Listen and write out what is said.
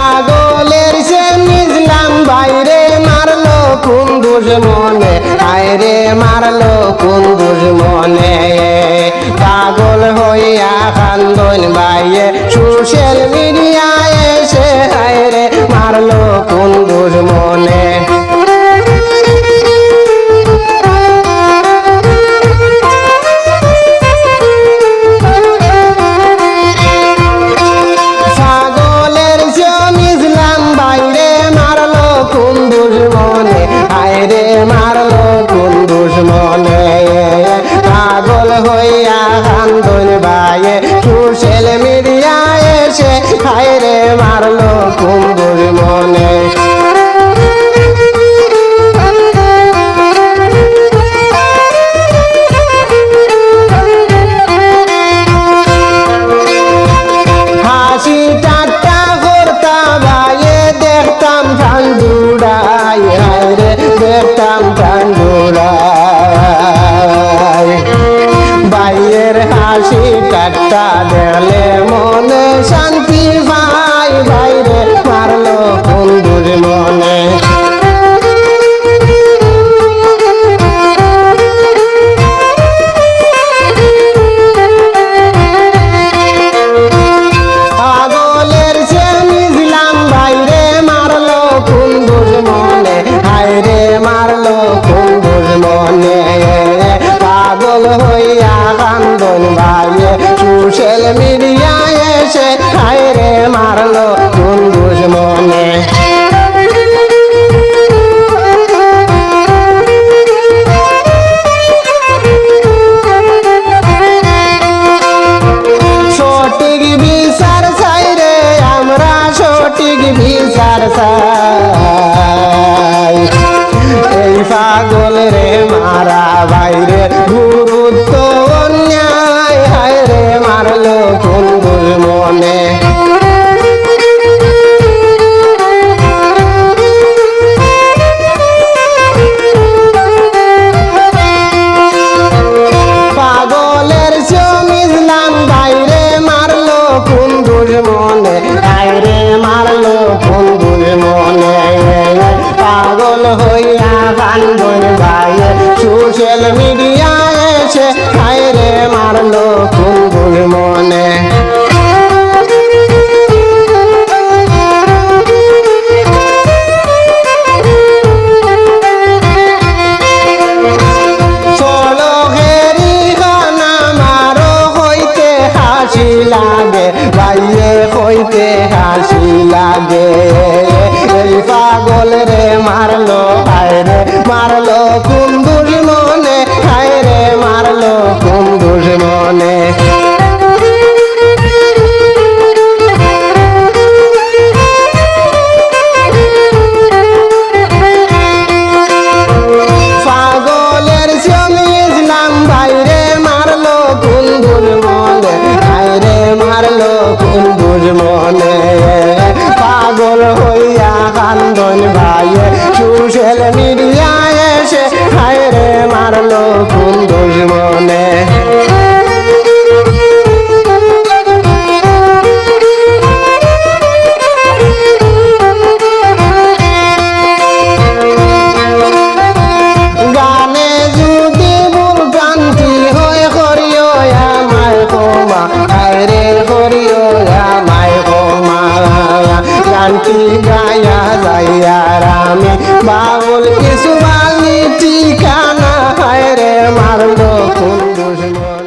পাগলের সে মিজলাম বাইরে মারলো কোন দুশ্মনে আইরে মারলো কোন দুশ্মনে পাগল হইয়া কান্দন বাইয়ে সোশ্যাল মিডিয়ায় এসে আইরে মারলো কোন দুশ্মনে মারলো কোন দুশ্মনে পাগল হইয়া কান্দন বাইয়ে সোশ্যাল মিডিয়ায় এসে হায়রে মারলো কোন দুশ্মনে হাসি ঠাট্টা করতাম বাইয়ে দেখতাম ঠান্ডুড়াই হায়রে দেখতাম ঠান্ডুড়াই বাইয়ের হাসি ঠাট্টা দেখলে মনে শান্তি পাই বাইরে মারলো কোন দুশ্মনে পাগলের সে মিজলাম বাইরে মারলো কোন দুশ্মনে হায়রে মারলো কোন দুশ্মনে পাগল হইয়া কান্দন বাইয়ে সোশ্যাল মিডিয়ায় এসে হায়রে মারলো কোন দুশ্মনে সঠিক বিচার চাই রে আমরা সঠিক বিচার চাই এই পাগল রে মারা বাইরে গুরুত্ব অন্যায় হায়রে মারলো কোন দুশ্মনে পাগলের মিজলাম বাইরে মারলো কোন দুশ্মনে হায়রে মারলো কোন দুশ্মনে পাগল হইয়া কান্দন বাইয়ে সোশ্যাল মিডিয়ায় এসে হায়রে মারলো কোন দুশ্মনে হাসি লাগে বাইয়ে হইতে হাসি লাগে এই পাগল রে মারলো হায়রে মারলো কোন দুশ্মনে হায়রে মারলো কোন দুশ্মনে পাগলের মিজলাম বাইরে মারলো কোন দুশ্মনে হায়রে মারলো কোন দুশ্মনে পাগল হইয়া কান্দন বাইয়ে সোশ্যাল মিডিয়ায় এসে হায়রে মারলো কোন দুশ্মনে গানে যদি ভুল ভ্রান্তি হয় করিও আমায় ক্ষমা হায়রে করিও আমায় ক্ষমা গানটি গায়া যাইয়ার আমি বাউল কিছু বালি ঠিকানা হায়রে মারলো কোন দুশ্মনে।